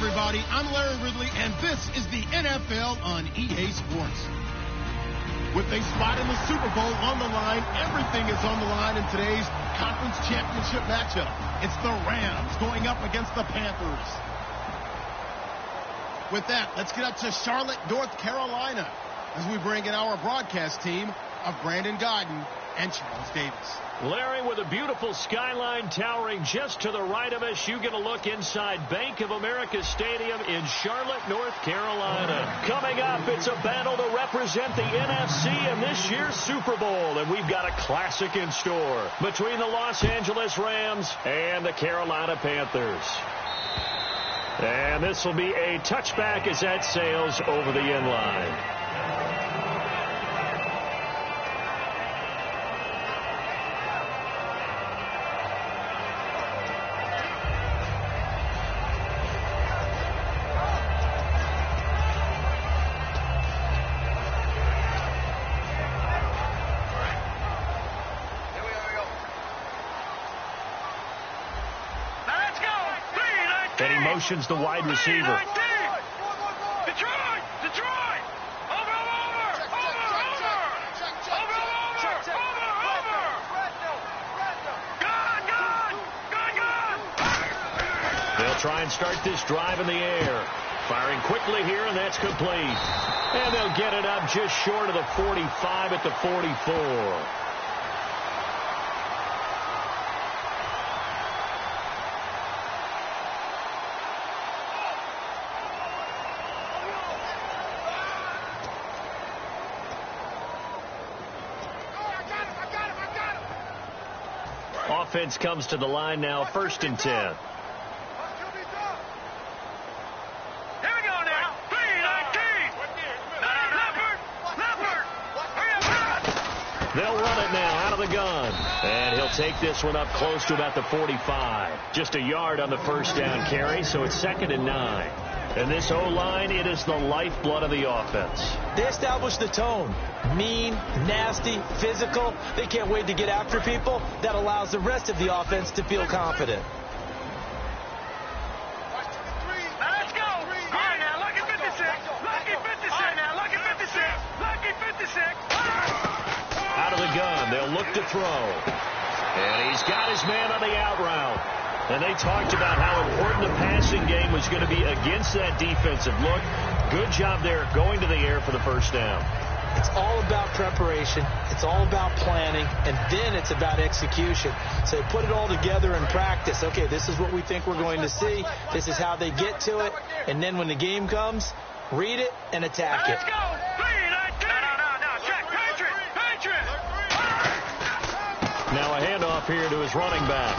everybody. I'm Larry Ridley, and this is the NFL on EA Sports. With a spot in the Super Bowl on the line, everything is on the line in today's conference championship matchup. It's the Rams going up against the Panthers. With that, let's get up to Charlotte, North Carolina, as we bring in our broadcast team of Brandon Godden and Charles Davis. Larry, with a beautiful skyline towering just to the right of us, you get a look inside Bank of America Stadium in Charlotte, North Carolina. Coming up, it's a battle to represent the NFC in this year's Super Bowl, and we've got a classic in store between the Los Angeles Rams and the Carolina Panthers. And this will be a touchback as that sails over the end line. And he motions the wide receiver. They'll try and start this drive in the air. Firing quickly here, and that's complete. And they'll get it up just short of the 45 at the 44. Offense comes to the line now, 1st and 10. Here we go now. 3-19. They'll run it now out of the gun. And he'll take this one up close to about the 45. Just a yard on the first down carry, so it's 2nd and 9. And this O-line, it is the lifeblood of the offense. They establish the tone. Mean, nasty, physical. They can't wait to get after people. That allows the rest of the offense to feel confident. Let's go. All right, now, lucky 56. Lucky 56 now. Lucky 56. Lucky 56. Out of the gun, they'll look to throw. And he's got his man on the out route. And they talked about how important the passing game was going to be against that defensive look. Good job there going to the air for the first down. It's all about preparation. It's all about planning. And then it's about execution. So they put it all together in practice. Okay, this is what we think we're going to see. This is how they get to it. And then when the game comes, read it and attack it. Let's go. 3-19. No. Check. Patriot. Now a handoff here to his running back.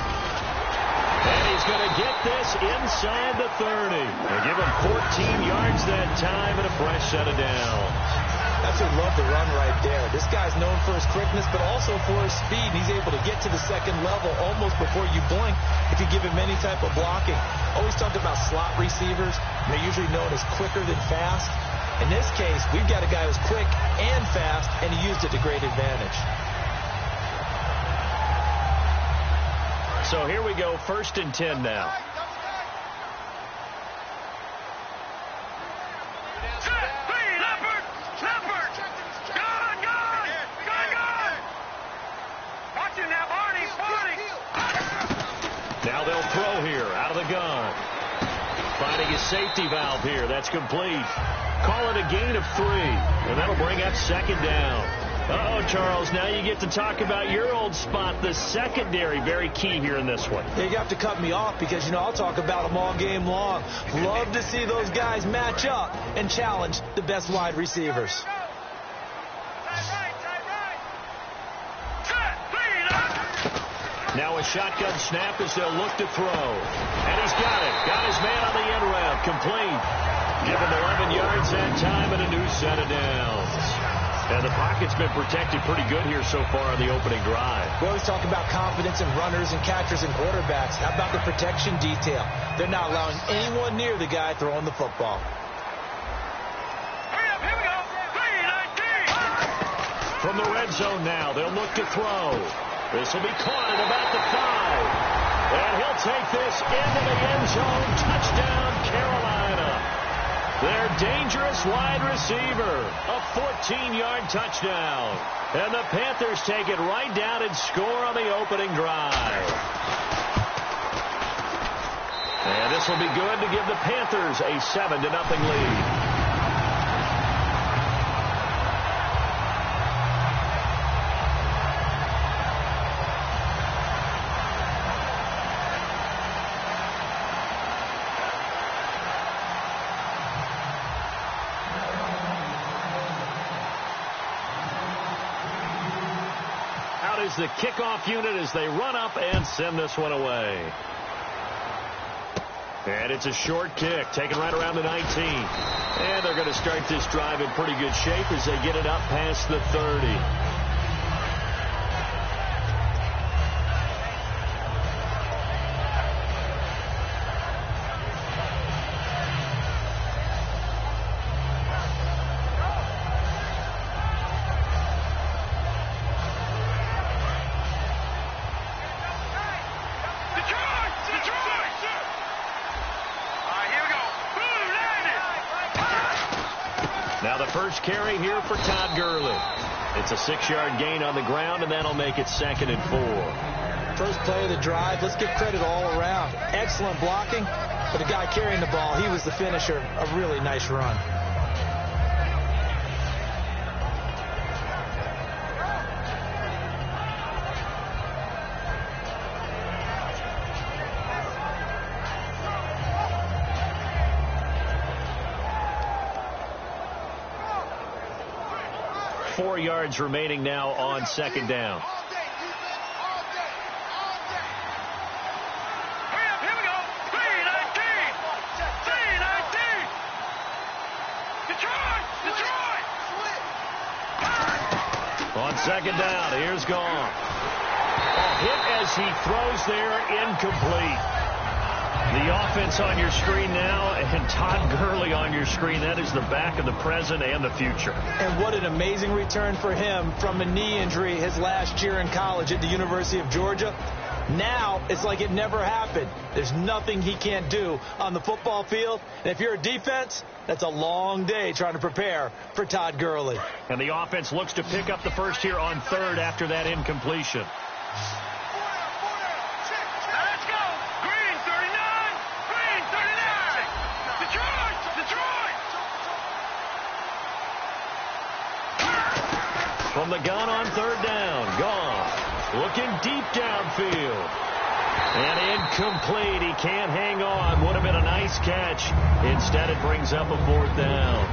And he's going to get this inside the 30. They give him 14 yards that time and a fresh set of downs. That's who loved the run right there. This guy's known for his quickness, but also for his speed. He's able to get to the second level almost before you blink if you give him any type of blocking. Always talk about slot receivers. They're usually known as quicker than fast. In this case, we've got a guy who's quick and fast, and he used it to great advantage. So here we go, 1st and 10 now. Now they'll throw here out of the gun. Finding his safety valve here. That's complete. Call it a gain of 3. And that'll bring up 2nd down. Uh-oh, Charles, now you get to talk about your old spot, the secondary. Very key here in this one. You have to cut me off because, I'll talk about them all game long. Love to see those guys match up and challenge the best wide receivers. Now a shotgun snap as they'll look to throw. And he's got it. Got his man on the end route. Complete. Give him 11 yards that time and a new set of downs. And the pocket's been protected pretty good here so far on the opening drive. We always talk about confidence in runners and catchers and quarterbacks. How about the protection detail? They're not allowing anyone near the guy throwing the football. Hurry up, here we go. 3-19. From the red zone now, they'll look to throw. This will be caught at about the 5. And he'll take this into the end zone. Touchdown, Carolina. Their dangerous wide receiver. A 14-yard touchdown. And the Panthers take it right down and score on the opening drive. And this will be good to give the Panthers a 7-0 lead. Is the kickoff unit as they run up and send this one away. And it's a short kick, taken right around the 19. And they're going to start this drive in pretty good shape as they get it up past the 30. 6-yard gain on the ground, and that'll make it 2nd and 4. First play of the drive, let's give credit all around. Excellent blocking, but the guy carrying the ball, he was the finisher. A really nice run. Yards remaining now on 2nd down. Here we go. 3-19. Detroit. On 2nd down, here's Gone. A hit as he throws there, incomplete. The offense on your screen now, and Todd Gurley on your screen. That is the back of the present and the future. And what an amazing return for him from a knee injury his last year in college at the University of Georgia. Now it's like it never happened. There's nothing he can't do on the football field. And if you're a defense, that's a long day trying to prepare for Todd Gurley. And the offense looks to pick up the first here on 3rd after that incompletion. From the gun on 3rd down, Gone. Looking deep downfield. And incomplete. He can't hang on. Would have been a nice catch. Instead, it brings up a 4th down.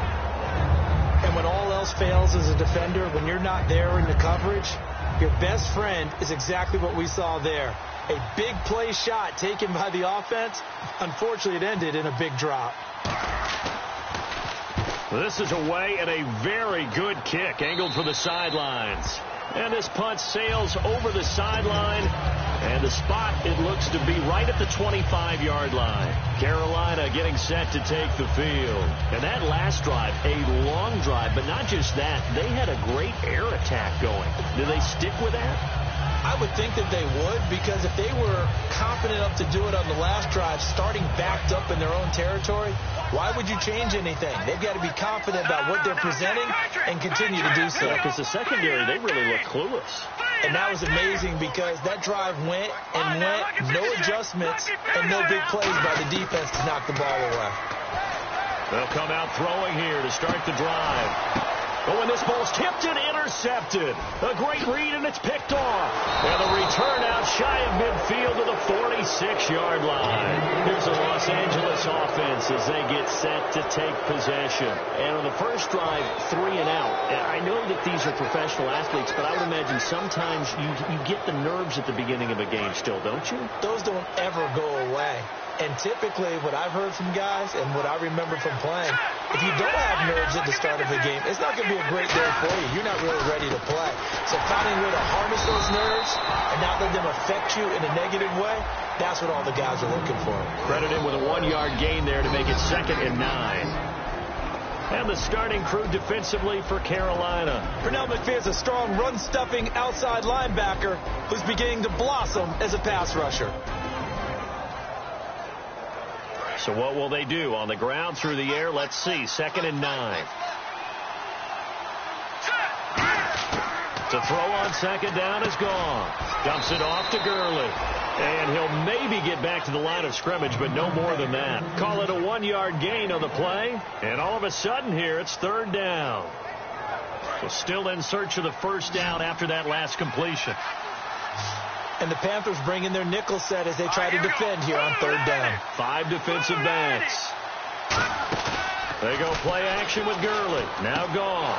And when all else fails as a defender, when you're not there in the coverage, your best friend is exactly what we saw there. A big play shot taken by the offense. Unfortunately, it ended in a big drop. This is away and a very good kick, angled for the sidelines. And this punt sails over the sideline. And the spot, it looks to be right at the 25-yard line. Carolina getting set to take the field. And that last drive, a long drive, but not just that. They had a great air attack going. Do they stick with that? I would think that they would, because if they were confident enough to do it on the last drive, starting backed up in their own territory, why would you change anything? They've got to be confident about what they're presenting and continue to do so. Because the secondary, they really look clueless. And that was amazing because that drive went and went, no adjustments and no big plays by the defense to knock the ball away. They'll come out throwing here to start the drive. Oh, and this ball's tipped and intercepted. A great read, and it's picked off. And the return out shy of midfield to the 46-yard line. Here's the Los Angeles offense as they get set to take possession. And on the first drive, 3 and out. And I know that these are professional athletes, but I would imagine sometimes you get the nerves at the beginning of a game still, don't you? Those don't ever go away. And typically, what I've heard from guys and what I remember from playing, if you don't have nerves at the start of the game, it's not going to be a great day for you. You're not really ready to play. So finding a way to harness those nerves and not let them affect you in a negative way, that's what all the guys are looking for. Credit him with a 1-yard gain there to make it 2nd and 9. And the starting crew defensively for Carolina. Pernell McPhee is a strong run-stuffing outside linebacker who's beginning to blossom as a pass rusher. So what will they do? On the ground, through the air, let's see. 2nd and 9. To throw on 2nd down is gone. Dumps it off to Gurley. And he'll maybe get back to the line of scrimmage, but no more than that. Call it a 1-yard gain on the play. And all of a sudden here, it's 3rd down. So still in search of the 1st down after that last completion. And the Panthers bring in their nickel set as they try to defend here on 3rd down. 5 defensive backs. They go play action with Gurley. Now gone.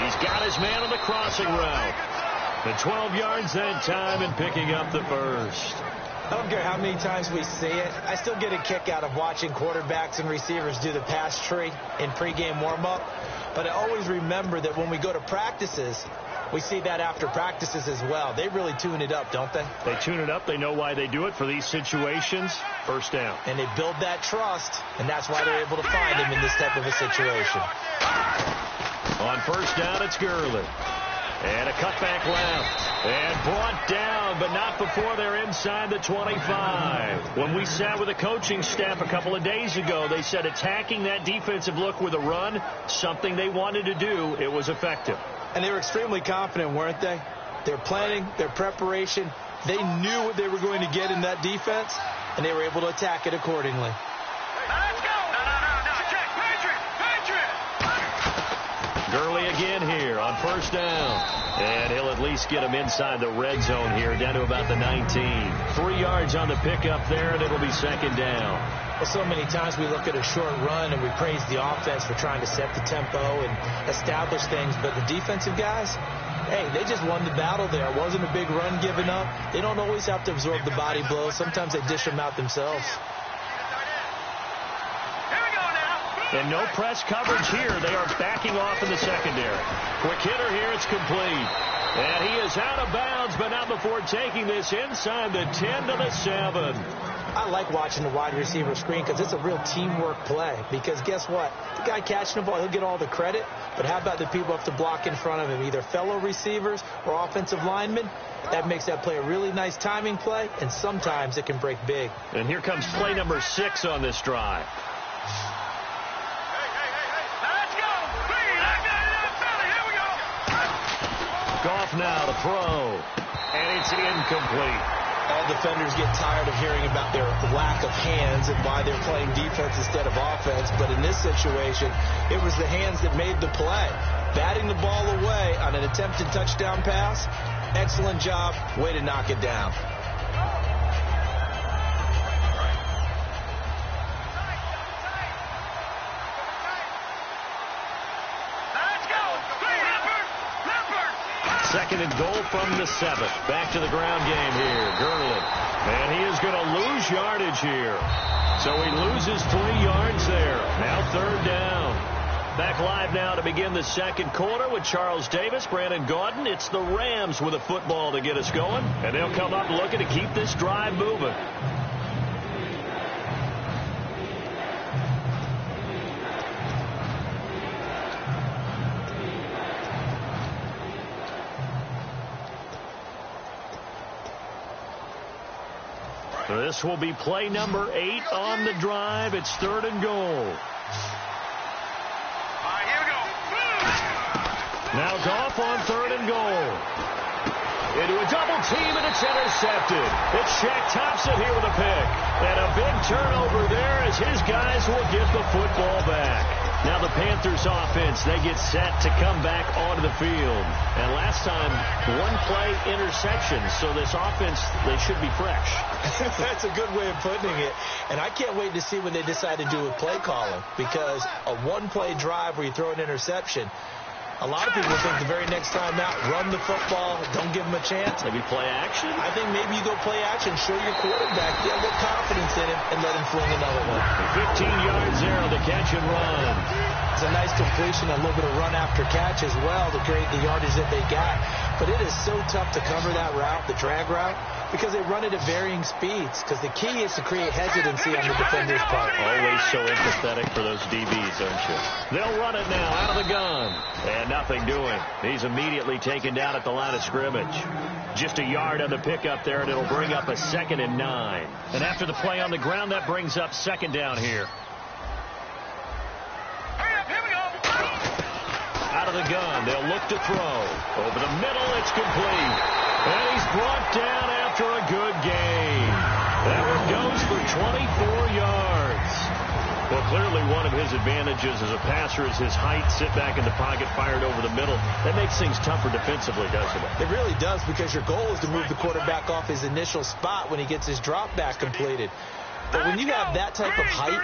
He's got his man on the crossing route. The 12 yards that time and picking up the 1st. I don't care how many times we see it. I still get a kick out of watching quarterbacks and receivers do the pass tree in pregame warm-up. But I always remember that when we go to practices, we see that after practices as well. They really tune it up, don't they? They tune it up. They know why they do it for these situations. 1st down. And they build that trust, and that's why they're able to find him in this type of a situation. On 1st down, it's Gurley. And a cutback left. And brought down, but not before they're inside the 25. When we sat with the coaching staff a couple of days ago, they said attacking that defensive look with a run, something they wanted to do. It was effective. And they were extremely confident, weren't they? Their planning, their preparation, they knew what they were going to get in that defense, and they were able to attack it accordingly. Let's go! No, check! Patriot! Gurley again here on 1st down. And he'll at least get him inside the red zone here, down to about the 19. 3 yards on the pickup there, and it'll be 2nd down. Well, so many times we look at a short run and we praise the offense for trying to set the tempo and establish things, but the defensive guys, hey, they just won the battle there. It wasn't a big run given up. They don't always have to absorb the body blows. Sometimes they dish them out themselves. And no press coverage here. They are backing off in the secondary. Quick hitter here. It's complete. And he is out of bounds, but not before taking this inside the 10 to the 7. I like watching the wide receiver screen because it's a real teamwork play. Because guess what? The guy catching the ball, he'll get all the credit. But how about the people have to block in front of him, either fellow receivers or offensive linemen? That makes that play a really nice timing play, and sometimes it can break big. And here comes play number 6 on this drive. Goff now to throw, and it's incomplete. All defenders get tired of hearing about their lack of hands and why they're playing defense instead of offense. But in this situation, it was the hands that made the play. Batting the ball away on an attempted touchdown pass, excellent job, way to knock it down. Second and goal from the 7th. Back to the ground game here. Gurley. And he is going to lose yardage here. So he loses 3 yards there. Now 3rd down. Back live now to begin the 2nd quarter with Charles Davis, Brandon Gaudin. It's the Rams with a football to get us going. And they'll come up looking to keep this drive moving. This will be play number 8 on the drive. It's 3rd and goal. All right, here we go. Now Goff on 3rd and goal. Into a double team, and it's intercepted. It's Shaq Thompson here with a pick. And a big turnover there as his guys will get the football back. Now the Panthers offense, they get set to come back onto the field. And last time, 1-play interception. So this offense, they should be fresh. That's a good way of putting it. And I can't wait to see when they decide to do with play calling. Because a 1-play drive where you throw an interception, a lot of people think the very next time out, run the football, don't give them a chance. Maybe play action? I think maybe you go play action, show your quarterback, get a little confidence in him, and let him fling another one. 15 yards there on the catch and run. It's a nice completion, a little bit of run after catch as well to create the yardage that they got. But it is so tough to cover that route, the drag route, because they run it at varying speeds. Because the key is to create hesitancy on the defender's part. Always so empathetic for those DBs, aren't you? They'll run it now out of the gun. And nothing doing. He's immediately taken down at the line of scrimmage. Just a yard on the pickup there, and it'll bring up a 2nd and 9. And after the play on the ground, that brings up 2nd down here. Out of the gun, they'll look to throw. Over the middle, it's complete. And he's brought down after a good gain. That one goes for 24 yards. Well, clearly one of his advantages as a passer is his height. Sit back in the pocket, fired over the middle. That makes things tougher defensively, doesn't it? It really does, because your goal is to move the quarterback off his initial spot when he gets his drop back completed. But when you have that type of height,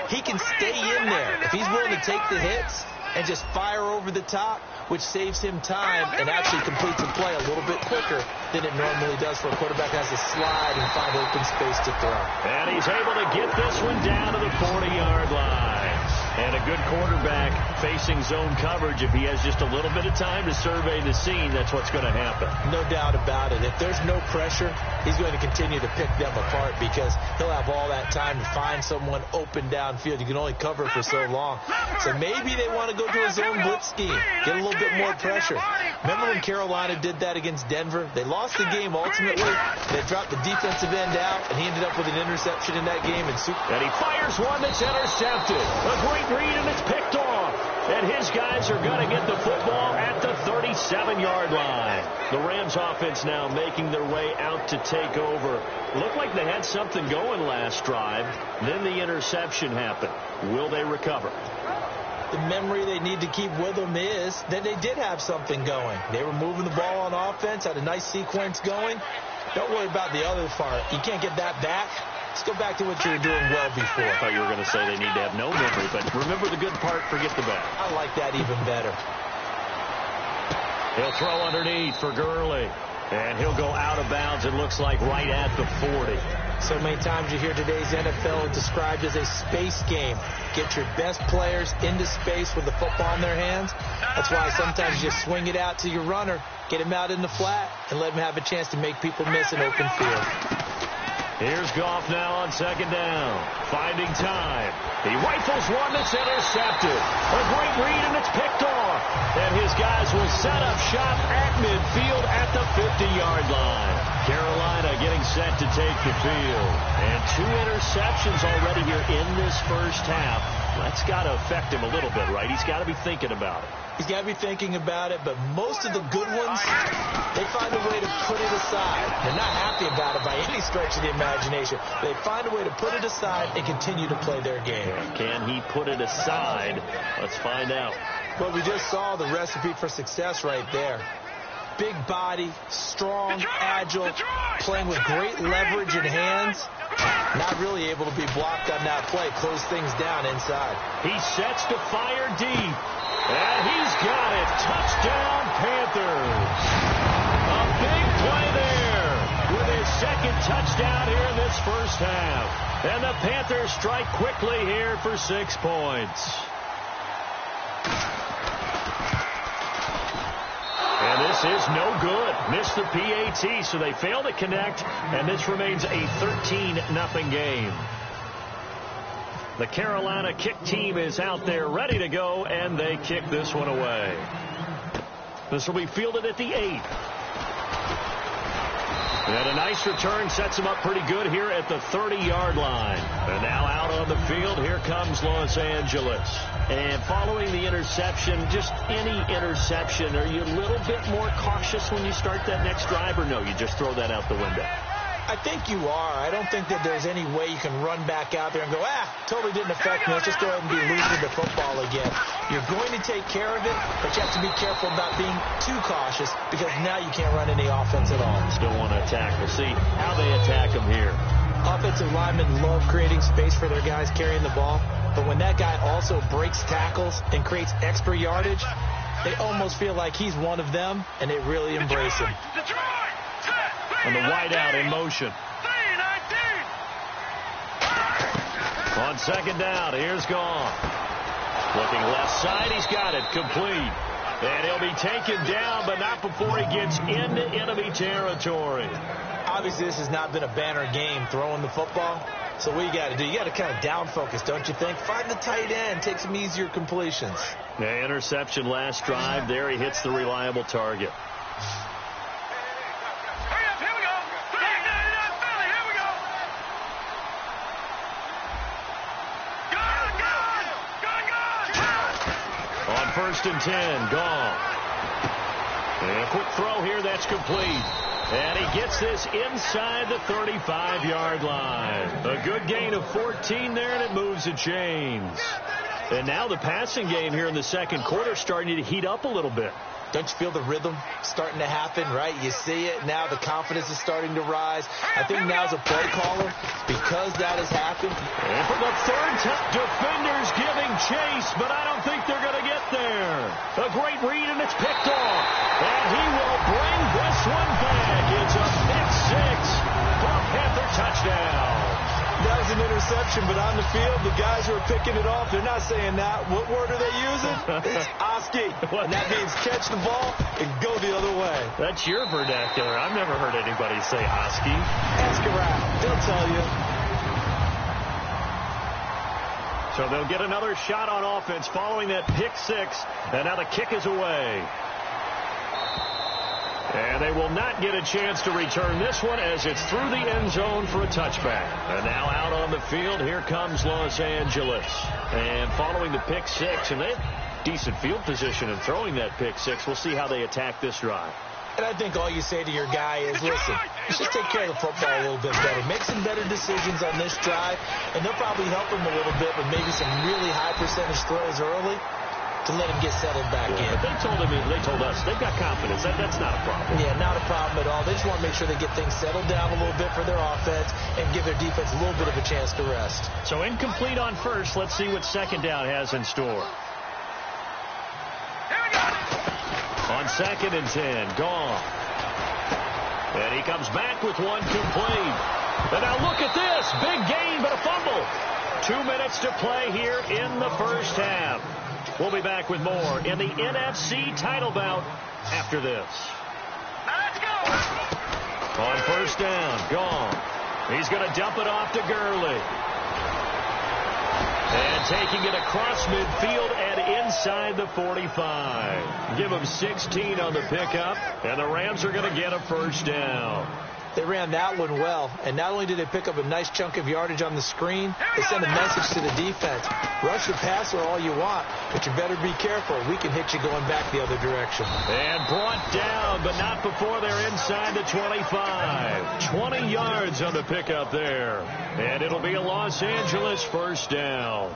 he can stay in there. If he's willing to take the hits and just fire over the top, which saves him time and actually completes a play a little bit quicker than it normally does for a quarterback that has to slide and find open space to throw. And he's able to get this one down to the 40-yard line. And a good quarterback facing zone coverage, if he has just a little bit of time to survey the scene, that's what's going to happen. No doubt about it. If there's no pressure, he's going to continue to pick them apart because he'll have all that time to find someone open downfield. You can only cover for so long. So maybe they want to go to a zone blitz scheme, get a little bit more pressure. Remember when Carolina did that against Denver? They lost the game ultimately. They dropped the defensive end out, and he ended up with an interception in that game. And he fires one that's intercepted. A great read, and it's picked off. And his guys are going to get the football at the 37-yard line. The Rams offense now making their way out to take over. Looked like they had something going last drive. Then the interception happened. Will they recover? The memory they need to keep with them is that they did have something going. They were moving the ball on offense, had a nice sequence going. Don't worry about the other part. You can't get that back. Let's go back to what you were doing well before. I thought you were going to say they need to have no memory, but remember the good part, forget the bad. I like that even better. He'll throw underneath for Gurley. And he'll go out of bounds, it looks like, right at the 40. So many times you hear today's NFL described as a space game. Get your best players into space with the football in their hands. That's why sometimes you just swing it out to your runner, get him out in the flat, and let him have a chance to make people miss an open field. Here's Goff now on 2nd down. Finding time. He rifles one that's intercepted. A great read, and it's picked off. And his guys will set up shop at midfield at the 50-yard line. Carolina getting set to take the field. And 2 interceptions already here in this first half. That's got to affect him a little bit, right? He's got to be thinking about it. He's got to be thinking about it, but most of the good ones, they find a way to put it aside. They're not happy about it by any stretch of the imagination. They find a way to put it aside and continue to play their game. Can he put it aside? Let's find out. Well, we just saw the recipe for success right there. Big body, strong, agile, playing with great leverage in hands. Not really able to be blocked on that play. Close things down inside. He sets to fire deep. And he's got it. Touchdown, Panthers. A big play there with his 2nd touchdown here in this first half. And the Panthers strike quickly here for 6 points. And this is no good. Missed the PAT, so they fail to connect, and this remains a 13-0 game. The Carolina kick team is out there ready to go, and they kick this one away. This will be fielded at the 8. And a nice return sets him up pretty good here at the 30-yard line. And now out on the field, here comes Los Angeles. And following the interception, just any interception, are you a little bit more cautious when you start that next drive, or no, you just throw that out the window? I think you are. I don't think that there's any way you can run back out there and go, totally didn't affect me. Let's just go ahead and be loose with the football again. You're going to take care of it, but you have to be careful about being too cautious because now you can't run any offense at all. Still want to attack. We'll see how they attack him here. Offensive linemen love creating space for their guys carrying the ball, but when that guy also breaks tackles and creates extra yardage, they almost feel like he's one of them, and they really embrace him. And the wideout in motion. On 2nd down, here's Goff. Looking left side, he's got it, complete. And he'll be taken down, but not before he gets into enemy territory. Obviously, this has not been a banner game throwing the football. So what you got to do, you got to kind of down focus, don't you think? Find the tight end, take some easier completions. Yeah, interception last drive. There he hits the reliable target. first and 10. Gone. And a quick throw here. That's complete. And he gets this inside the 35-yard line. A good gain of 14 there, and it moves the chains. And now the passing game here in the second quarter starting to heat up a little bit. Don't you feel the rhythm starting to happen, right? You see it now. The confidence is starting to rise. I think now as a play caller, because that has happened. And for the third time, defenders giving chase, but I don't think they're going to get there. A great read, and it's picked off. And he will bring this one back. It's a pick six for a Panther touchdown. That was an interception, but on the field, the guys who are picking it off, they're not saying that. What word are they using? It's Oski. And that means catch the ball and go the other way. That's your vernacular. I've never heard anybody say Oski. Ask around. They'll tell you. So they'll get another shot on offense following that pick six. And now the kick is away. And they will not get a chance to return this one as it's through the end zone for a touchback. And now out on the field, here comes Los Angeles. And following the pick six, and they have decent field position in throwing that pick six. We'll see how they attack this drive. And I think all you say to your guy is, listen, let's just take care of the football a little bit better. Make some better decisions on this drive, and they'll probably help him a little bit with maybe some really high percentage throws early to let him get settled back in. But they told us they've got confidence. That's not a problem. Yeah, not a problem at all. They just want to make sure they get things settled down a little bit for their offense and give their defense a little bit of a chance to rest. So incomplete on first. Let's see what second down has in store. On second and 10, gone. And he comes back with one complete. And now look at this. Big gain, but a fumble. 2 minutes to play here in the first half. We'll be back with more in the NFC title bout after this. Let's go. On first down, gone. He's going to dump it off to Gurley. And taking it across midfield and inside the 45. Give him 16 on the pickup, and the Rams are going to get a first down. They ran that one well, and not only did they pick up a nice chunk of yardage on the screen, they sent a message to the defense. Rush the passer all you want, but you better be careful. We can hit you going back the other direction. And brought down, but not before they're inside the 25. 20 yards on the pickup there. And it'll be a Los Angeles first down.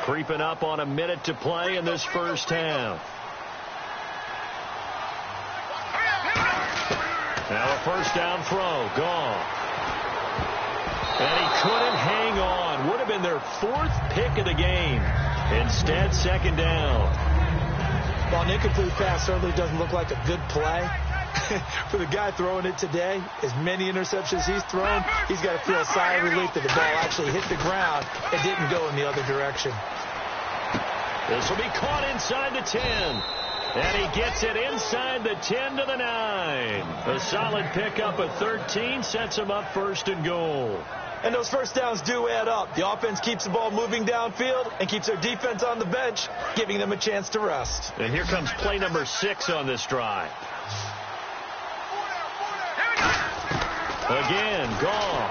Creeping up on a minute to play in this first half. Now a first down throw. Gone. And he couldn't hang on. Would have been their fourth pick of the game. Instead, second down. Well, an incomplete pass certainly doesn't look like a good play. For the guy throwing it today, as many interceptions he's thrown, he's got to feel a sigh of relief that the ball actually hit the ground and didn't go in the other direction. This will be caught inside the 10. And he gets it inside the 10 to the 9. A solid pickup of 13 sets him up first and goal. And those first downs do add up. The offense keeps the ball moving downfield and keeps their defense on the bench, giving them a chance to rest. And here comes play number 6 on this drive. Again, gone.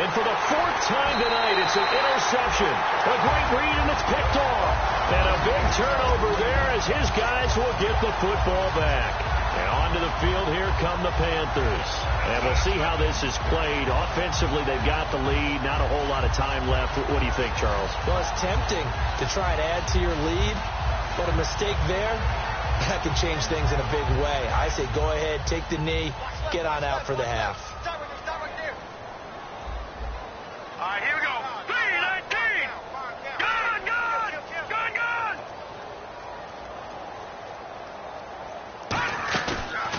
And for the fourth time tonight, it's an interception. A great read, and it's picked off. And a big turnover there as his guys will get the football back. And onto the field, here come the Panthers. And we'll see how this is played. Offensively, they've got the lead. Not a whole lot of time left. What do you think, Charles? Well, it's tempting to try and add to your lead, but a mistake there, that can change things in a big way. I say go ahead, take the knee, get on out for the half. All right, here we go. 3-19. Gone, gone. Gone, gone.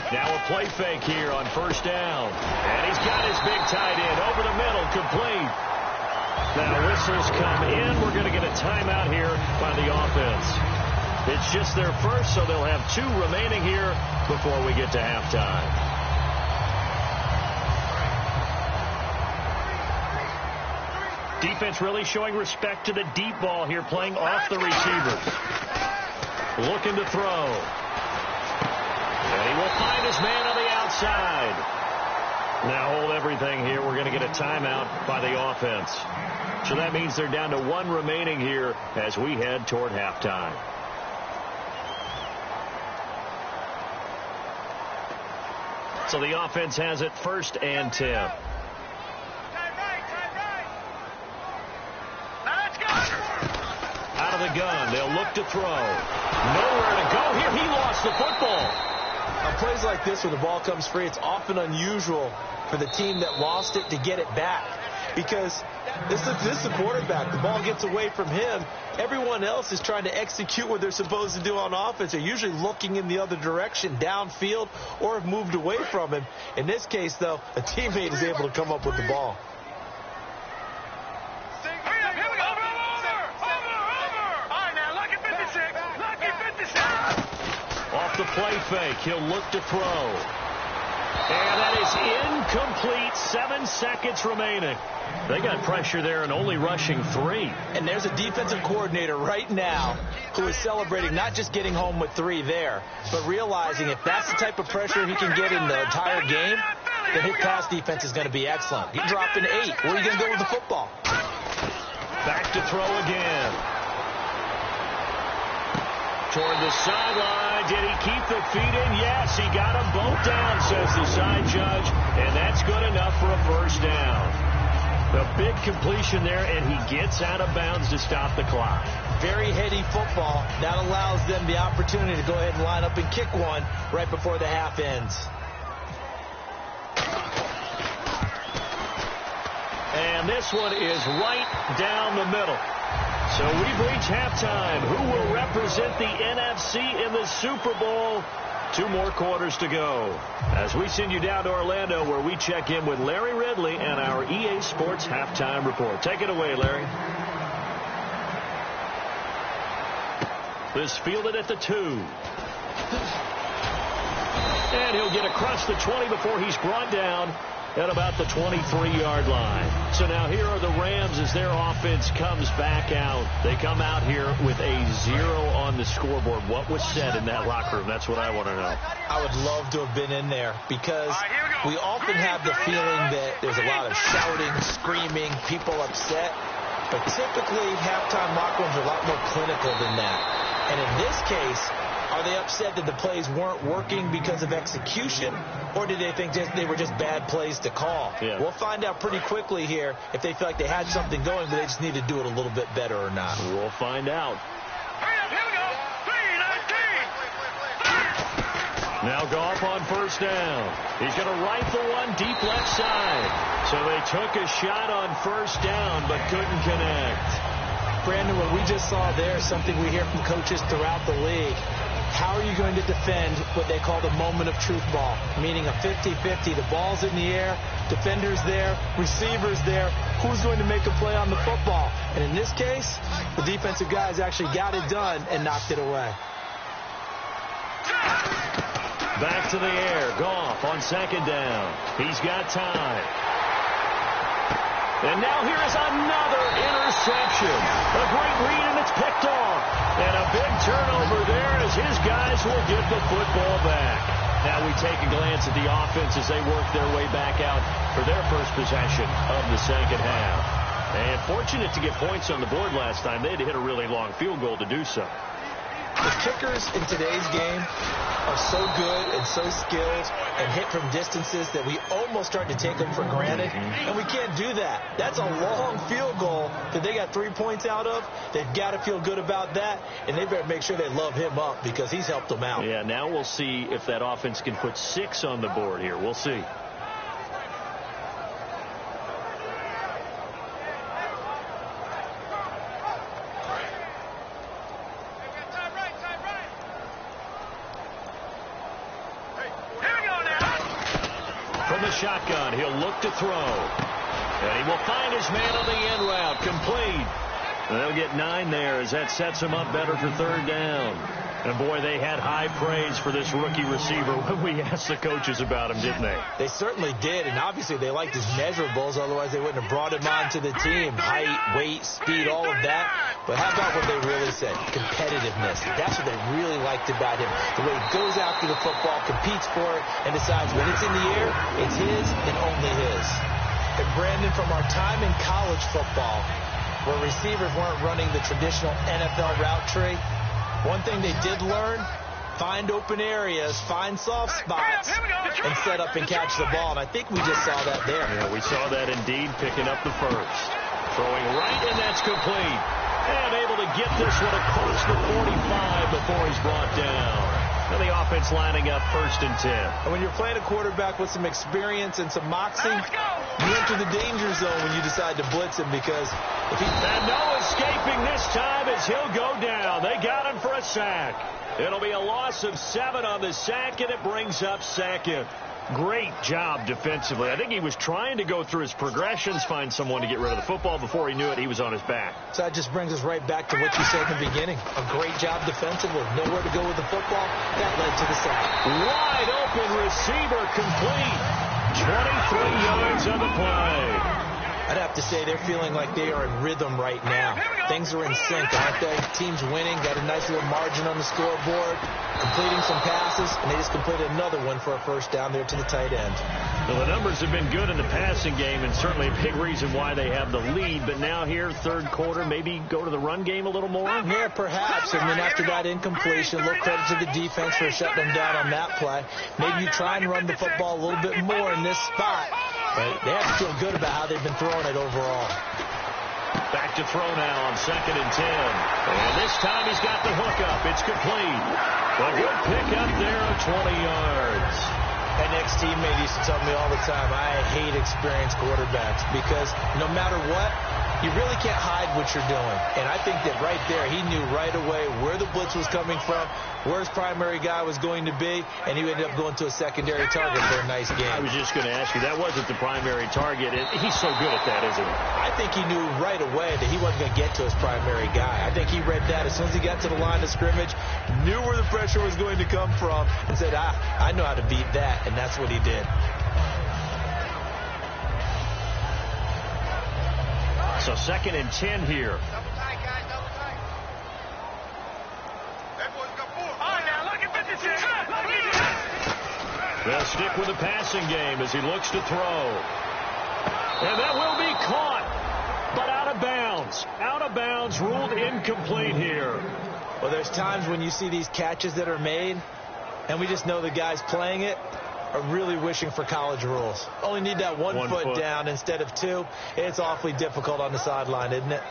Now a play fake here on first down. And he's got his big tight end over the middle, complete. Now whistles come in. We're going to get a timeout here by the offense. It's just their first, so they'll have 2 remaining here before we get to halftime. Defense really showing respect to the deep ball here, playing off the receivers. Looking to throw. And he will find his man on the outside. Now hold everything here. We're going to get a timeout by the offense. So that means they're down to 1 remaining here as we head toward halftime. So the offense has it 1st and 10. Out of the gun. They'll look to throw. Nowhere to go here. He lost the football. On plays like this where the ball comes free, it's often unusual for the team that lost it to get it back. Because this is the quarterback. The ball gets away from him. Everyone else is trying to execute what they're supposed to do on offense. They're usually looking in the other direction, downfield, or have moved away from him. In this case, though, a teammate is able to come up with the ball. Off the play fake, he'll look to throw. And that is incomplete. 7 seconds remaining. They got pressure there and only rushing 3. And there's a defensive coordinator right now who is celebrating not just getting home with 3 there, but realizing if that's the type of pressure he can get in the entire game, then his pass defense is going to be excellent. You drop in 8. Where are you going to go with the football? Back to throw again. Toward the sideline. Did he keep the feet in? Yes, he got them both down, says the side judge. And that's good enough for a 1st down. The big completion there, and he gets out of bounds to stop the clock. Very heady football. That allows them the opportunity to go ahead and line up and kick one right before the half ends. And this one is right down the middle. So we've reached halftime. Who will represent the NFC in the Super Bowl? 2 more quarters to go as we send you down to Orlando, where we check in with Larry Ridley and our EA Sports Halftime Report. Take it away, Larry. This fielded at the 2. And he'll get across the 20 before he's brought down at about the 23-yard line. So now here are the Rams as their offense comes back out. They come out here with a 0 on the scoreboard. What was said in that locker room? That's what I want to know. I would love to have been in there because we often have the feeling that there's a lot of shouting, screaming, people upset. But typically, halftime locker rooms are a lot more clinical than that. And in this case, are they upset that the plays weren't working because of execution, or did they think they were just bad plays to call? Yeah. We'll find out pretty quickly here if they feel like they had something going, but they just need to do it a little bit better or not. We'll find out. Here we go. 3-19. Now Goff on 1st down. He's going to rifle one deep left side. So they took a shot on 1st down, but couldn't connect. Brandon, what we just saw there is something we hear from coaches throughout the league. How are you going to defend what they call the moment of truth ball, meaning a 50-50? The ball's in the air, defenders there, receivers there. Who's going to make a play on the football? And in this case, the defensive guys actually got it done and knocked it away. Back to the air. Goff on 2nd down. He's got time. And now here is another interception. A great read, and it's picked off. And a big turnover there as his guys will get the football back. Now we take a glance at the offense as they work their way back out for their first possession of the 2nd half. And fortunate to get points on the board last time. They had to hit a really long field goal to do so. The kickers in today's game are so good and so skilled and hit from distances that we almost start to take them for granted, and we can't do that. That's a long field goal that they got 3 points out of. They've got to feel good about that, and they better make sure they love him up because he's helped them out. Yeah, now we'll see if that offense can put 6 on the board here. We'll see. Shotgun. He'll look to throw. And he will find his man on the end route. Complete. And they'll get 9 there as that sets him up better for 3rd down. And, boy, they had high praise for this rookie receiver when we asked the coaches about him, didn't they? They certainly did, and obviously they liked his measurables. Otherwise, they wouldn't have brought him onto the team. Height, weight, speed, all of that. But how about what they really said? Competitiveness. That's what they really liked about him. The way he goes after the football, competes for it, and decides when it's in the air, it's his and only his. And, Brandon, from our time in college football, where receivers weren't running the traditional NFL route tree, one thing they did learn, find open areas, find soft spots, and set up and catch the ball. And I think we just saw that there. Yeah, we saw that indeed, picking up the first. Throwing right, and that's complete. And able to get this one across the 45 before he's brought down. And the offense lining up 1st and 10. And when you're playing a quarterback with some experience and some moxie, you enter the danger zone when you decide to blitz him, because if he... And no escaping this time as he'll go down. They got him for a sack. It'll be a loss of 7 on the sack, and it brings up 2nd. Great job defensively. I think he was trying to go through his progressions, find someone to get rid of the football. Before he knew it, he was on his back. So that just brings us right back to what you said in the beginning. A great job defensively. Nowhere to go with the football. That led to the sack. Wide open receiver, complete. 23 yards on the play. I'd have to say they're feeling like they are in rhythm right now. Things are in sync, aren't they? Team's winning, got a nice little margin on the scoreboard, completing some passes, and they just completed another one for a first down there to the tight end. Well, the numbers have been good in the passing game, and certainly a big reason why they have the lead. But now here, 3rd quarter, maybe go to the run game a little more? Yeah, perhaps. And then after that incompletion, a little credit to the defense for shutting them down on that play. Maybe you try and run the football a little bit more in this spot. But they have to feel good about how they've been throwing it overall. Back to throw now on 2nd and 10. And this time he's got the hook up. It's complete. A good pickup there of 20 yards. An ex-teammate used to tell me all the time, I hate experienced quarterbacks, because no matter what, you really can't hide what you're doing. And I think that right there, he knew right away where the blitz was coming from, where his primary guy was going to be, and he ended up going to a secondary target for a nice game. I was just going to ask you, that wasn't the primary target. He's so good at that, isn't he? I think he knew right away that he wasn't going to get to his primary guy. I think he read that as soon as he got to the line of scrimmage, knew where the pressure was going to come from, and said, I know how to beat that, and that's what he did. So 2nd and 10 here. They'll stick with the passing game as he looks to throw. And that will be caught, but out of bounds. Out of bounds, ruled incomplete here. Well, there's times when you see these catches that are made, and we just know the guys playing it are really wishing for college rules. Only need that one foot down instead of 2. It's awfully difficult on the sideline, isn't it?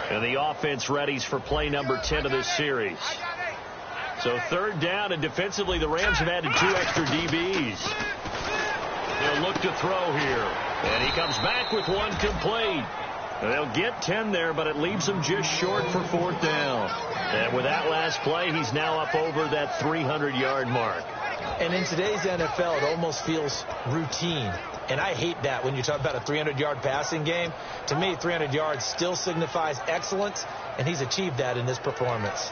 And the offense readies for play number 10 of this series. So 3rd down, and defensively the Rams have added 2 extra DBs. They'll look to throw here. And he comes back with one complete. And they'll get 10 there, but it leaves them just short for 4th down. And with that last play, he's now up over that 300-yard mark. And in today's NFL, it almost feels routine. And I hate that when you talk about a 300-yard passing game. To me, 300 yards still signifies excellence, and he's achieved that in this performance.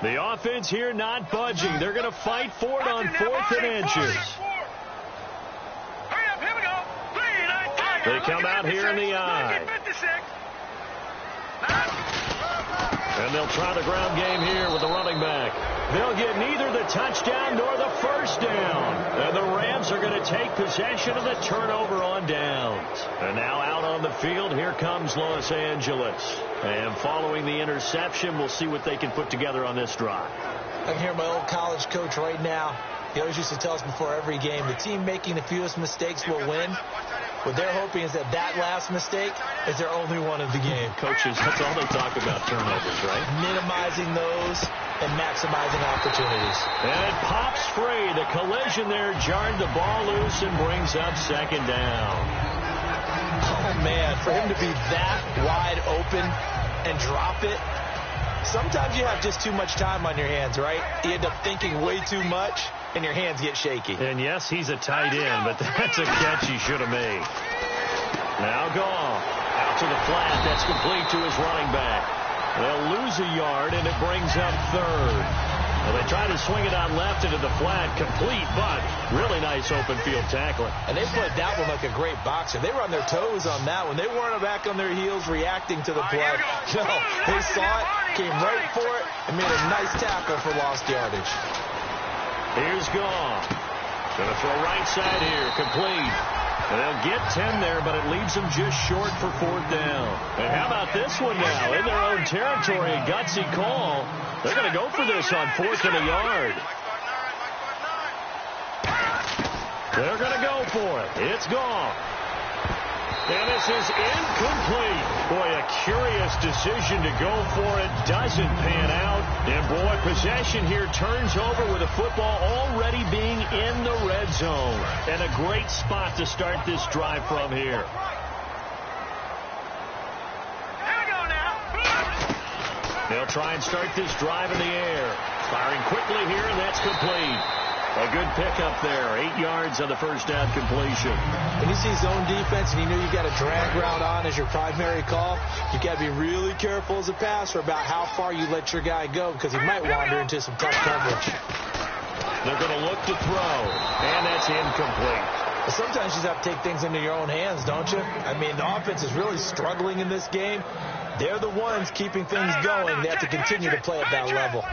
The offense here not budging. They're going to fight for it on 4th and inches. They come out here in the eye. And they'll try the ground game here with the running back. They'll get neither the touchdown nor the first down. And the Rams are going to take possession of the turnover on downs. And now out on the field, here comes Los Angeles. And following the interception, we'll see what they can put together on this drive. I can hear my old college coach right now. He always used to tell us before every game, the team making the fewest mistakes will win. What they're hoping is that last mistake is their only one of the game. Coaches, that's all they talk about, turnovers, right? Minimizing those and maximizing opportunities. And it pops free. The collision there jarred the ball loose and brings up 2nd down. Oh, man, for him to be that wide open and drop it. Sometimes you have just too much time on your hands, right? You end up thinking way too much, and your hands get shaky. And, yes, he's a tight end, but that's a catch he should have made. Now gone. Out to the flat. That's complete to his running back. They'll lose a yard, and it brings up third. Well, they try to swing it out left into the flat. Complete, but really nice open field tackling. And they played that one like a great boxer. They were on their toes on that one. They weren't back on their heels reacting to the play. No, they saw it, came right for it, and made a nice tackle for lost yardage. Here's Goff. Going to throw right side here. Complete. And they'll get 10 there, but it leaves them just short for fourth down. And how about this one now? In their own territory, a gutsy call. They're going to go for this on fourth and a yard. They're going to go for it. It's gone. And this is incomplete. Boy, a curious decision to go for it. Doesn't pan out. And, boy, possession here turns over with the football already being in the red zone. And a great spot to start this drive from here. They'll try and start this drive in the air. Firing quickly here, and that's complete. A good pickup there. 8 yards on the first down completion. When you see zone defense and you know you got a drag route on as your primary call, you got to be really careful as a passer about how far you let your guy go because he might wander into some tough coverage. They're going to look to throw, and that's incomplete. But sometimes you just have to take things into your own hands, don't you? I mean, the offense is really struggling in this game. They're the ones keeping things going. They have to continue to play at that level.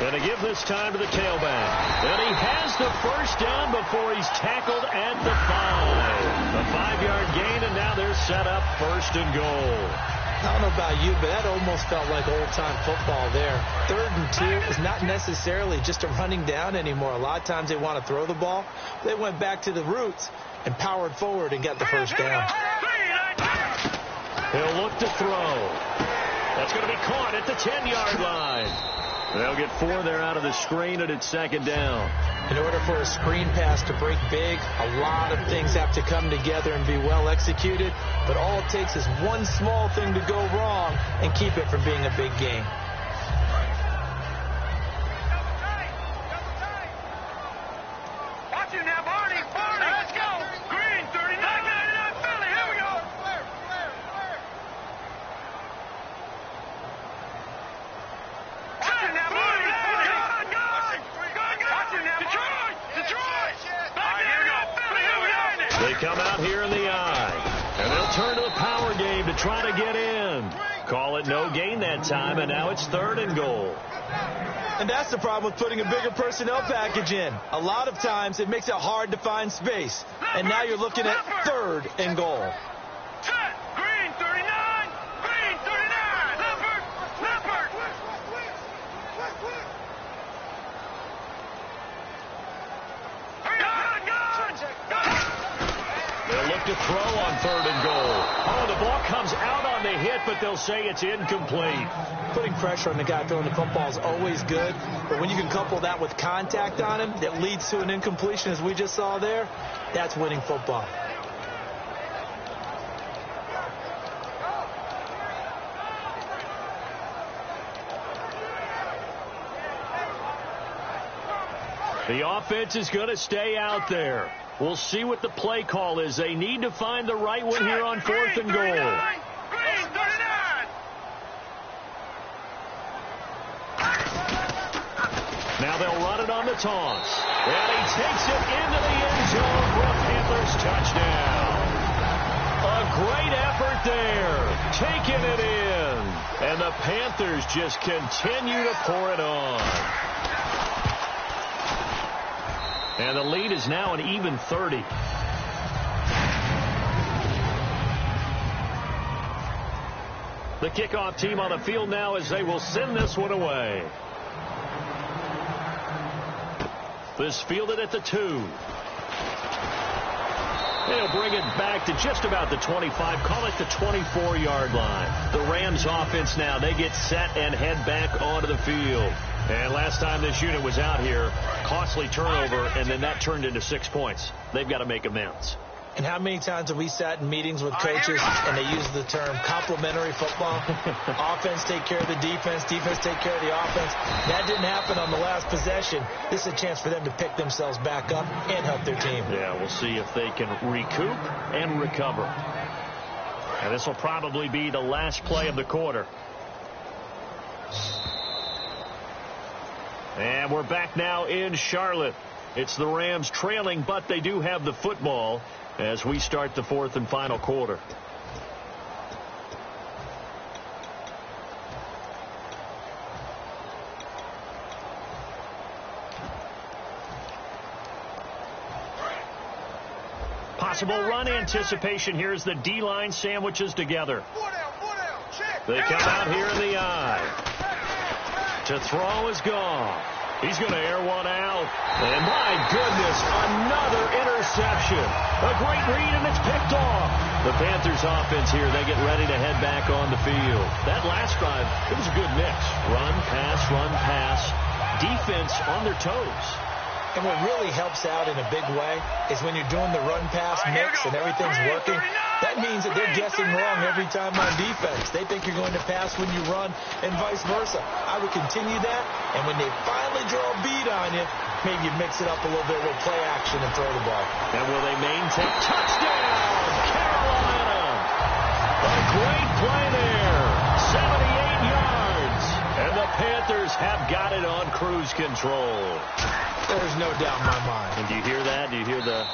Going to give this time to the tailback. And he has the first down before he's tackled at the 5. A 5-yard gain, and now they're set up first and goal. I don't know about you, but that almost felt like old-time football there. 3rd and 2 is not necessarily just a running down anymore. A lot of times they want to throw the ball. They went back to the roots and powered forward and got the first down. He'll look to throw. That's going to be caught at the 10-yard line. They'll get 4 there out of the screen, and it's second down. In order for a screen pass to break big, a lot of things have to come together and be well executed. But all it takes is one small thing to go wrong and keep it from being a big game. Watch him now, Barney. Let's go. Green, 39. Philly, here we go. They come out here in the eye, and they'll turn to the power game to try to get in. Call it no gain that time, and now it's 3rd and goal. And that's the problem with putting a bigger personnel package in. A lot of times it makes it hard to find space. And now you're looking at 3rd and goal. Green, 39. Green, 39. Leopard. They'll look to throw on 3rd and goal. Oh, the ball comes out on the hit, but they'll say it's incomplete. Putting pressure on the guy throwing the football is always good, but when you can couple that with contact on him that leads to an incompletion, as we just saw there, that's winning football. The offense is going to stay out there. We'll see what the play call is. They need to find the right one here on 4th and goal. Green, 39. Now they'll run it on the toss. And he takes it into the end zone for a Panthers touchdown. A great effort there. Taking it in. And the Panthers just continue to pour it on. And the lead is now an even 30. The kickoff team on the field now as they will send this one away. This fielded at the 2. They'll bring it back to just about the 25. Call it the 24-yard line. The Rams offense now, they get set and head back onto the field. And last time this unit was out here, costly turnover, and then that turned into 6 points. They've got to make amends. And how many times have we sat in meetings with coaches and they use the term complementary football? Offense take care of the defense, defense take care of the offense. That didn't happen on the last possession. This is a chance for them to pick themselves back up and help their team. Yeah, we'll see if they can recoup and recover. And this will probably be the last play of the quarter. And we're back now in Charlotte. It's the Rams trailing, but they do have the football as we start the fourth and final quarter. Possible run anticipation here as the D-line sandwiches together. They come out here in the eye. To throw is gone. He's going to air one out. And my goodness, another interception. A great read, and it's picked off. The Panthers offense here, they get ready to head back on the field. That last drive, it was a good mix. Run, pass, defense on their toes. And what really helps out in a big way is when you're doing the run-pass mix and everything's working, that means that they're guessing wrong every time on defense. They think you're going to pass when you run and vice versa. I would continue that, and when they finally draw a beat on you, maybe you mix it up a little bit with play action and throw the ball. And will they maintain? Touchdown, Carolina! A great play there, 78 yards. And the Panthers have got it on cruise control. There's no doubt in my mind. And do you hear that? Do you hear the...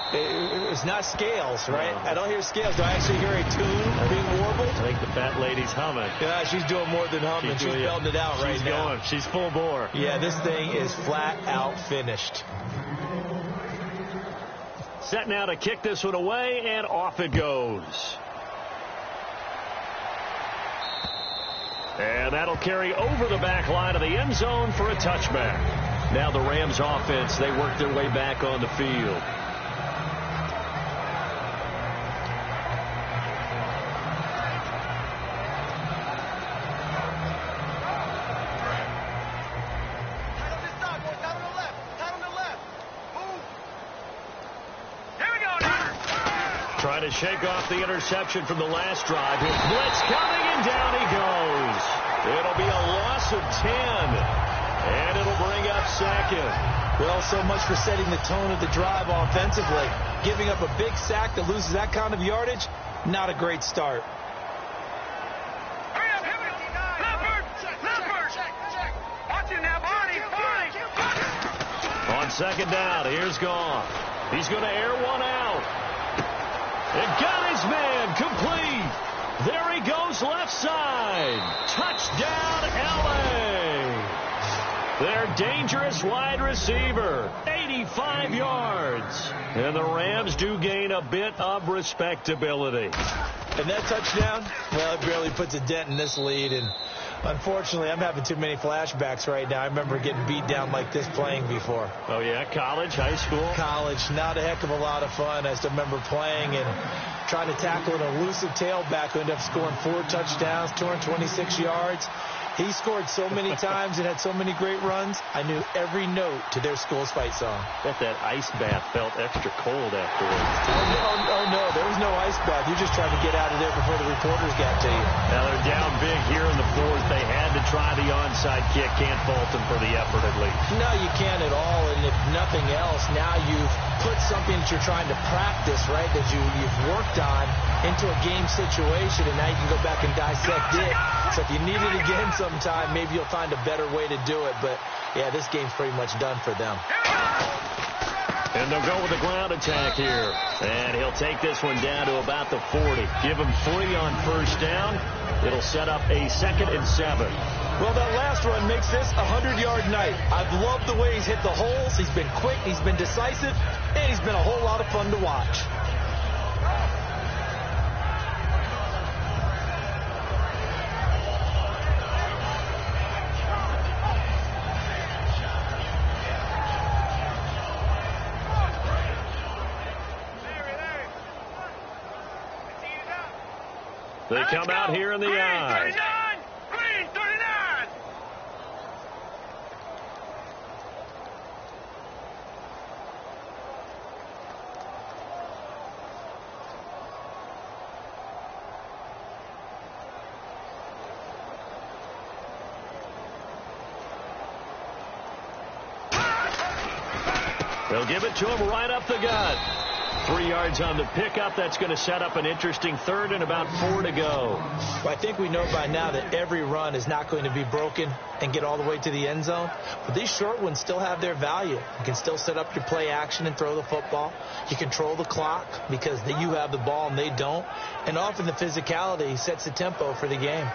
It's not scales, right? No. I don't hear scales. Do I actually hear a tune being warbled? I think the fat lady's humming. Yeah, she's doing more than humming. She's belting it out right now. Going. She's full bore. Yeah, this thing is flat out finished. Set now to kick this one away, and off it goes. And that'll carry over the back line of the end zone for a touchback. Now the Rams offense, they work their way back on the field. Trying to shake off the interception from the last drive. His blitz coming, and down he goes. It'll be a loss of 10. And it'll bring up second. Well, so much for setting the tone of the drive offensively. Giving up a big sack that loses that kind of yardage, not a great start. Hurry up, Leopard! Watch him now, Barney! On second down, here's Goff. He's going to air one out. And got his man complete. There he goes left side. Touchdown, L.A. Their dangerous wide receiver, 85 yards. And the Rams do gain a bit of respectability. And that touchdown, well, it barely puts a dent in this lead. And unfortunately, I'm having too many flashbacks right now. I remember getting beat down like this playing before. Oh, yeah? College, high school? College. Not a heck of a lot of fun. I still remember playing and trying to tackle an elusive tailback who ended up scoring 4 touchdowns, 226 yards. He scored so many times and had so many great runs, I knew every note to their school's fight song. Bet that ice bath felt extra cold afterwards. Oh, no, there was no ice bath. You're just trying to get out of there before the reporters got to you. Now they're down big here in the fourth. They had to try the onside kick. Can't fault them for the effort at least. No, you can't at all. And if nothing else, now you've put something that you're trying to practice, right, that you've worked on into a game situation, and now you can go back and dissect it. So if you need it again sometime, maybe you'll find a better way to do it. But, yeah, this game's pretty much done for them. And they'll go with the ground attack here. And he'll take this one down to about the 40. Give him 3 on first down. It'll set up a 2nd and 7. Well, that last run makes this a 100-yard night. I've loved the way he's hit the holes. He's been quick. He's been decisive. And he's been a whole lot of fun to watch. They come out here in the eye. Green 39! They'll give it to him right up the gut. 3 yards on the pickup. That's going to set up an interesting third and about 4 to go. Well, I think we know by now that every run is not going to be broken and get all the way to the end zone. But these short ones still have their value. You can still set up your play action and throw the football. You control the clock because you have the ball and they don't. And often the physicality sets the tempo for the game.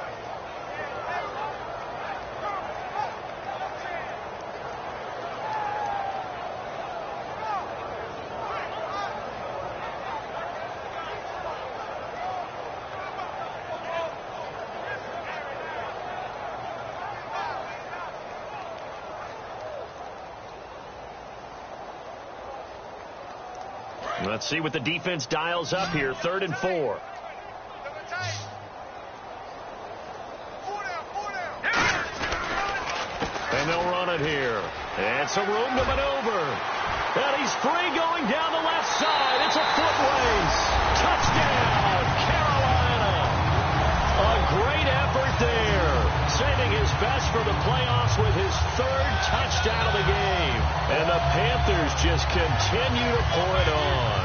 Let's see what the defense dials up here. 3rd and 4. And they'll run it here. And some room to maneuver. And he's free going down the left side. It's a foot race. Touchdown, Carolina. A great effort there. Saving his best for the playoffs with his 3rd touchdown of the game. And the Panthers just continue to pour it on.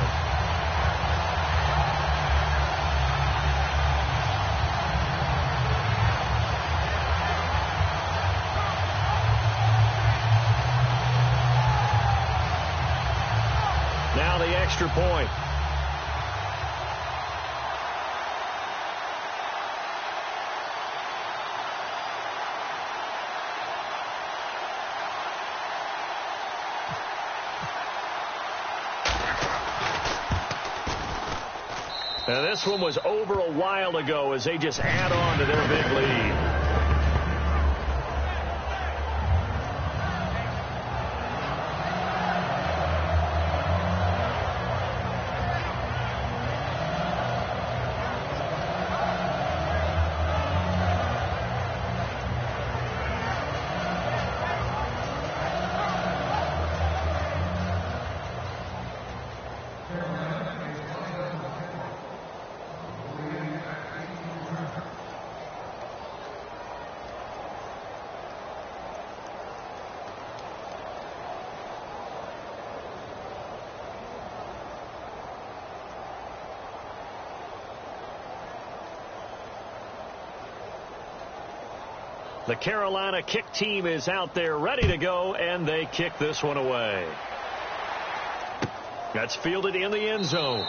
Now the extra point. Now this one was over a while ago as they just add on to their big lead. The Carolina kick team is out there ready to go, and they kick this one away. That's fielded in the end zone.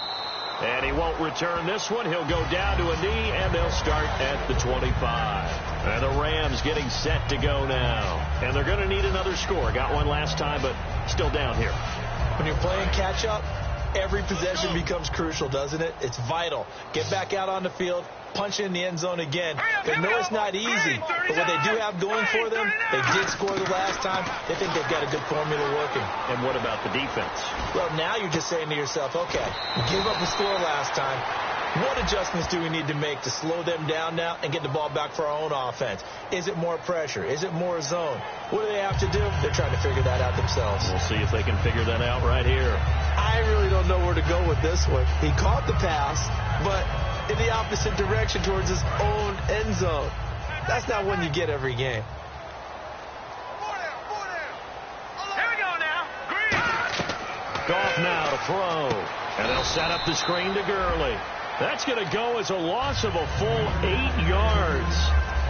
And he won't return this one. He'll go down to a knee, and they'll start at the 25. And the Rams getting set to go now. And they're going to need another score. Got one last time, but still down here. When you're playing catch-up, every possession becomes crucial, doesn't it? It's vital. Get back out on the field. Punch in the end zone again. They know it's not easy, but what they do have going for them, they did score the last time. They think they've got a good formula working. And what about the defense? Well, now you're just saying to yourself, okay, give up the score last time. What adjustments do we need to make to slow them down now and get the ball back for our own offense? Is it more pressure? Is it more zone? What do they have to do? They're trying to figure that out themselves. We'll see if they can figure that out right here. I really don't know where to go with this one. He caught the pass, but in the opposite direction towards his own end zone. That's not one you get every game. Here we go now. Green. Goff now to throw. And they'll set up the screen to Gurley. That's going to go as a loss of a full 8 yards.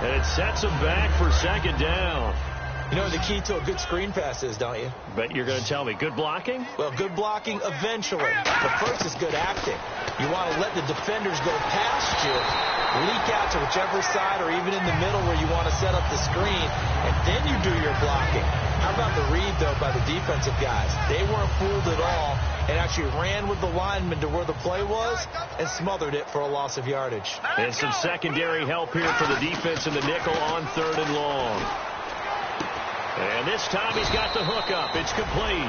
And it sets him back for 2nd down. You know what the key to a good screen pass is, don't you? Bet you're going to tell me. Good blocking? Well, good blocking eventually. But first is good acting. You want to let the defenders go past you, leak out to whichever side or even in the middle where you want to set up the screen, and then you do your blocking. How about the read, though, by the defensive guys? They weren't fooled at all and actually ran with the lineman to where the play was and smothered it for a loss of yardage. And some secondary help here for the defense in the nickel on 3rd and long. And this time he's got the hook up. It's complete.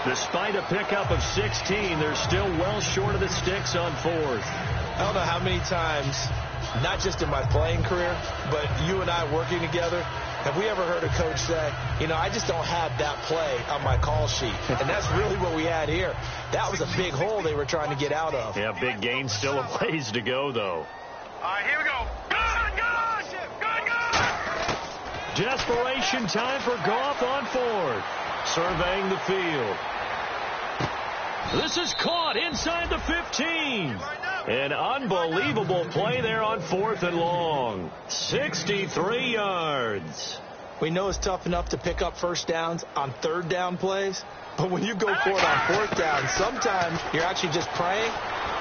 Despite a pickup of 16, they're still well short of the sticks on 4th. I don't know how many times, not just in my playing career, but you and I working together, have we ever heard a coach say, you know, I just don't have that play on my call sheet. And that's really what we had here. That was a big hole they were trying to get out of. Yeah, big gain, still a ways to go, though. All right, here we go. Good, good, good, good. Desperation time for Goff on 4th. Surveying the field. This is caught inside the 15. An unbelievable play there on 4th and long. 63 yards. We know it's tough enough to pick up first downs on 3rd down plays, but when you go for it on 4th down, sometimes you're actually just praying,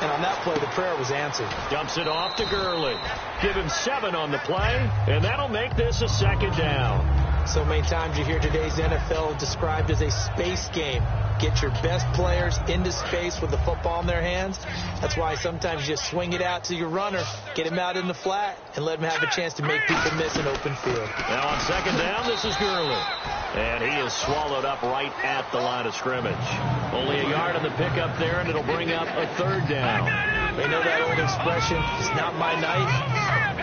and on that play, the prayer was answered. Dumps it off to Gurley. Give him 7 on the play, and that'll make this a 2nd down. So many times you hear today's NFL described as a space game. Get your best players into space with the football in their hands. That's why sometimes you just swing it out to your runner, get him out in the flat, and let him have a chance to make people miss an open field. Now on 2nd down, this is Gurley. And he is swallowed up right at the line of scrimmage. Only a yard on the pickup there, and it'll bring up a 3rd down. They know that old expression, it's not my night.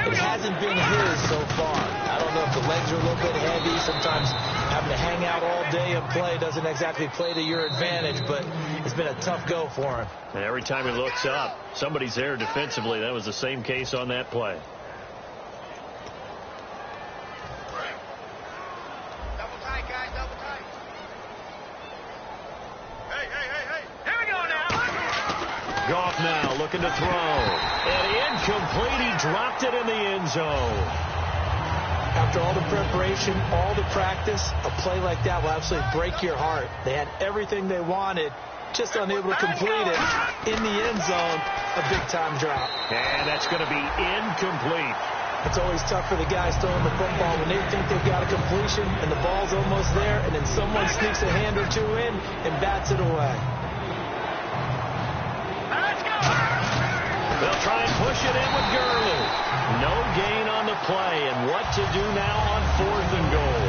It hasn't been his so far. I don't know if the legs are a little bit heavy. Sometimes having to hang out all day and play doesn't exactly play to your advantage, but it's been a tough go for him. And every time he looks up, somebody's there defensively. That was the same case on that play. Double tight, guys, double tight. Hey. Here we go now. Goff now looking to throw. And incomplete. He dropped it in the end zone. After all the preparation, all the practice, a play like that will absolutely break your heart. They had everything they wanted, just unable to complete it. In the end zone, a big-time drop. And that's going to be incomplete. It's always tough for the guys throwing the football when they think they've got a completion and the ball's almost there, and then someone sneaks a hand or two in and bats it away. They'll try and push it in with Gurley. No gain on the play, and what to do now on 4th and goal.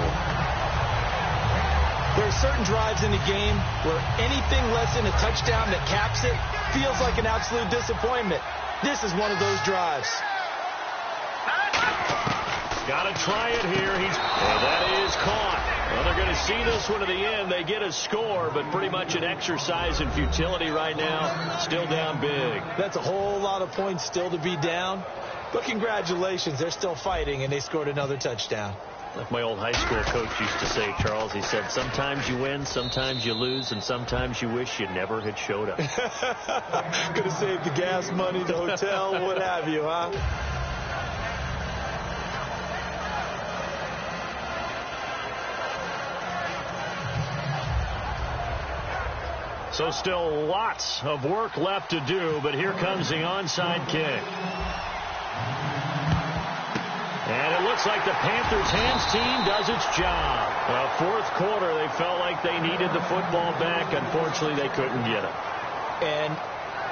There are certain drives in the game where anything less than a touchdown that caps it feels like an absolute disappointment. This is one of those drives. Got to try it here. And that is caught. Well, they're going to see this one to the end. They get a score, but pretty much an exercise in futility right now. Still down big. That's a whole lot of points still to be down. But congratulations, they're still fighting, and they scored another touchdown. Like my old high school coach used to say, Charles, he said, sometimes you win, sometimes you lose, and sometimes you wish you never had showed up. Could have saved the gas money, the hotel, what have you, huh? So still lots of work left to do, but here comes the onside kick. And it looks like the Panthers' hands team does its job. Well, 4th quarter, they felt like they needed the football back. Unfortunately, they couldn't get it. And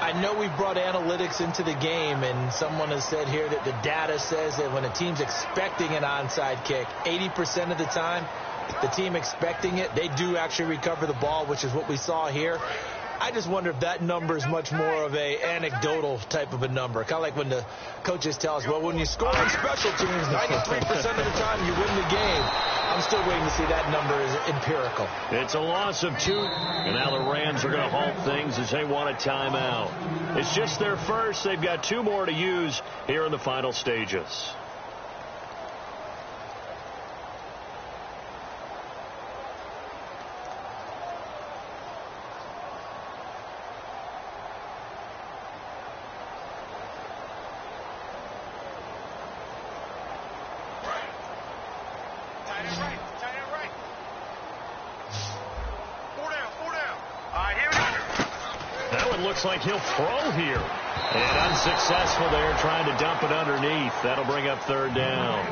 I know we brought analytics into the game, and someone has said here that the data says that when a team's expecting an onside kick, 80% of the time, the team expecting it, they do actually recover the ball, which is what we saw here. I just wonder if that number is much more of a anecdotal type of a number. Kind of like when the coaches tell us, well, when you score on special teams, 93% of the time you win the game. I'm still waiting to see that number is empirical. It's a loss of 2, and now the Rams are going to halt things as they want a timeout. It's just their first. They've got 2 more to use here in the final stages. Looks like he'll throw here. And unsuccessful there, trying to dump it underneath. That'll bring up 3rd down.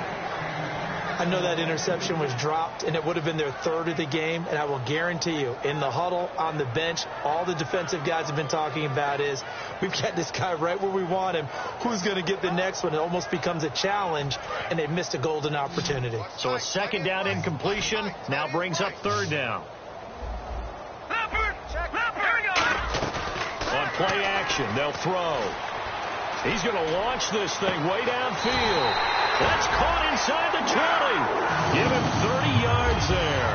I know that interception was dropped, and it would have been their 3rd of the game. And I will guarantee you, in the huddle, on the bench, all the defensive guys have been talking about is, we've got this guy right where we want him. Who's going to get the next one? It almost becomes a challenge, and they've missed a golden opportunity. So a 2nd down incompletion now brings up 3rd down. On play action, they'll throw. He's going to launch this thing way downfield. That's caught inside the 20. Give him 30 yards there.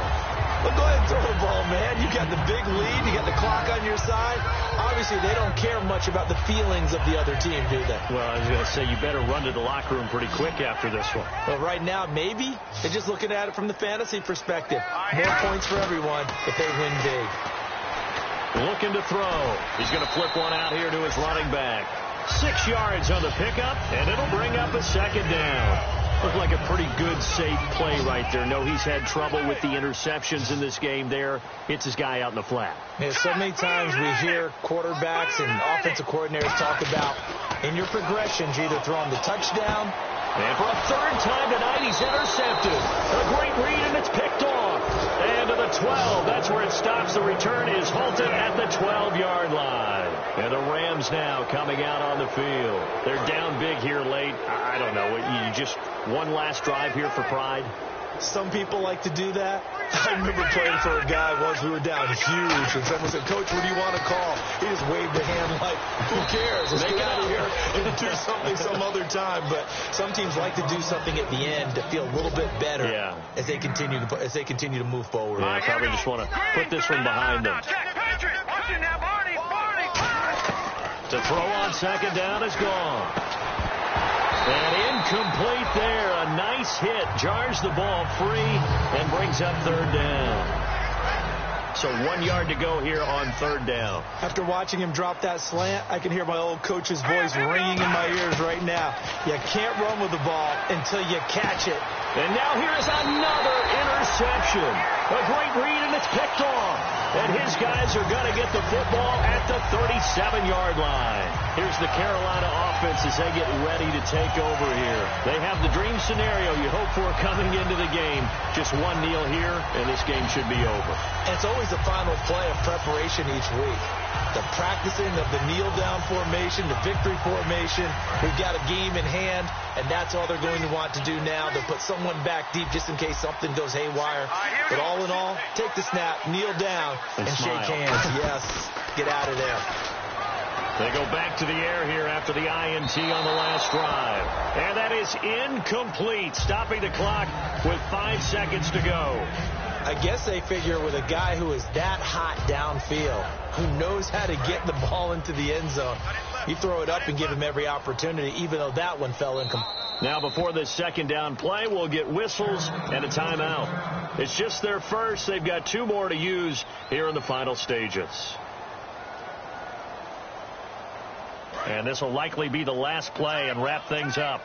Well, go ahead and throw the ball, man. You got the big lead. You got the clock on your side. Obviously, they don't care much about the feelings of the other team, do they? Well, I was going to say, you better run to the locker room pretty quick after this one. Well, right now, maybe. They're just looking at it from the fantasy perspective. More points for everyone if they win big. Looking to throw. He's going to flip one out here to his running back. 6 yards on the pickup, and it'll bring up a second down. Looked like a pretty good, safe play right there. No, he's had trouble with the interceptions in this game there. Hits his guy out in the flat. Yeah, so many times we hear quarterbacks and offensive coordinators talk about in your progressions, you're either throwing the touchdown. And for a third time tonight, he's intercepted. A great read, and it's picked off. And to the 12. That's where it stops. The return is halted at the 12-yard line. And the Rams now coming out on the field. They're down big here late. I don't know. You just one last drive here for pride. Some people like to do that. I remember playing for a guy once. We were down huge, and someone said, "Coach, what do you want to call?" He just waved a hand like, "Who cares? Let's get out of here and do something some other time." But some teams like to do something at the end to feel a little bit better as they continue to move forward. Yeah, probably just want to put this one behind them. To throw on second down is gone. And incomplete there. A nice hit. Jars the ball free and brings up third down. So 1 yard to go here on third down. After watching him drop that slant, I can hear my old coach's voice ringing in my ears right now. You can't run with the ball until you catch it. And now here's another interception. A great read, and it's picked off. And his guys are going to get the football at the 37-yard line. Here's the Carolina offense as they get ready to take over here. They have the dream scenario you hope for coming into the game. Just one kneel here, and this game should be over. And it's always the final play of preparation each week. The practicing of the kneel-down formation, the victory formation. We've got a game in hand, and that's all they're going to want to do now. They'll put someone back deep just in case something goes haywire. But all in all, take the snap, kneel down, and shake hands. Yes, get out of there. They go back to the air here after the INT on the last drive. And that is incomplete, stopping the clock with 5 seconds to go. I guess they figure with a guy who is that hot downfield, who knows how to get the ball into the end zone, you throw it up and give him every opportunity, even though that one fell incomplete. Now before this second down play, we'll get whistles and a timeout. It's just their first. They've got 2 more to use here in the final stages. And this will likely be the last play and wrap things up.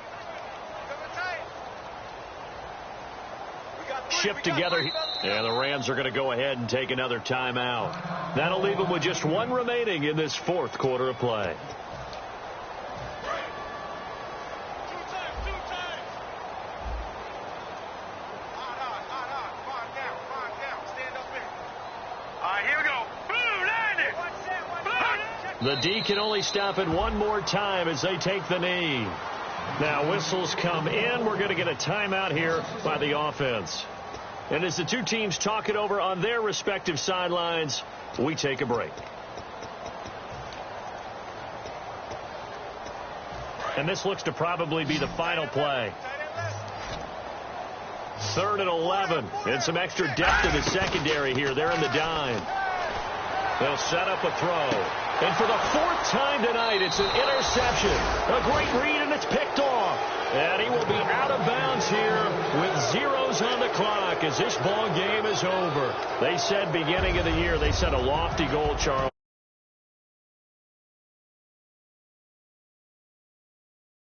Shipped together. And the Rams are going to go ahead and take another timeout. That'll leave them with just 1 remaining in this 4th quarter of play. The D can only stop it 1 more time as they take the knee. Now whistles come in. We're going to get a timeout here by the offense. And as the 2 teams talk it over on their respective sidelines, we take a break. And this looks to probably be the final play. 3rd and 11. And some extra depth in the secondary here. They're in the dime. They'll set up a throw. And for the 4th time tonight, it's an interception. A great read, and it's picked off. And he will be out of bounds here with zeros on the clock as this ball game is over. They said beginning of the year, they set a lofty goal, Charles.